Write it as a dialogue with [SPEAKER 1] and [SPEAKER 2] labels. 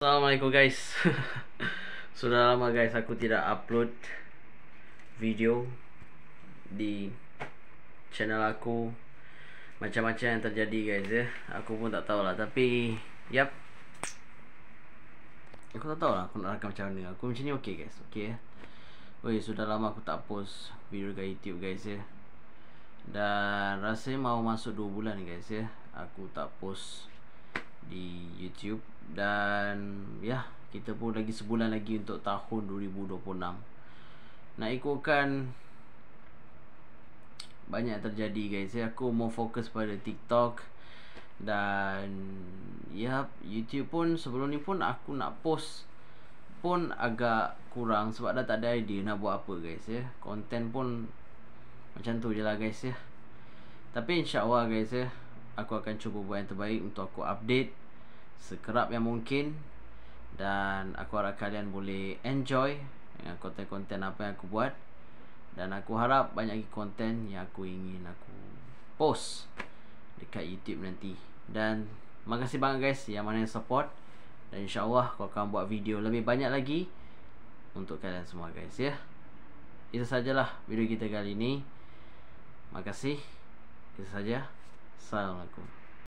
[SPEAKER 1] Assalamualaikum guys. Sudah lama guys aku tidak upload video di channel aku. Macam-macam yang terjadi guys ya. Aku pun tak tahu lah. Tapi yap, aku tak tahu lah aku nak rakam macam mana. Aku macam ni okey guys. Okey ya. Oi, sudah lama aku tak post video kat YouTube guys ya. Dan rasanya mau masuk 2 bulan guys ya aku tak post di YouTube. Dan ya, kita pun lagi sebulan lagi untuk tahun 2026. Nak ikutkan banyak terjadi guys ya. Aku mau fokus pada TikTok. Dan ya, YouTube pun sebelum ni pun aku nak post pun agak kurang sebab dah tak ada idea nak buat apa guys ya. Konten pun macam tu je lah guys ya. Tapi insyaAllah guys ya, aku akan cuba buat yang terbaik untuk aku update sekerap yang mungkin. Dan aku harap kalian boleh enjoy dengan konten-konten apa yang aku buat. Dan aku harap banyak lagi konten yang aku ingin aku post dekat YouTube nanti. Dan makasih banget guys yang mana yang support. Dan insyaAllah aku akan buat video lebih banyak lagi untuk kalian semua guys ya. Itu sajalah video kita kali ini. Makasih. Itu saja. Assalamualaikum.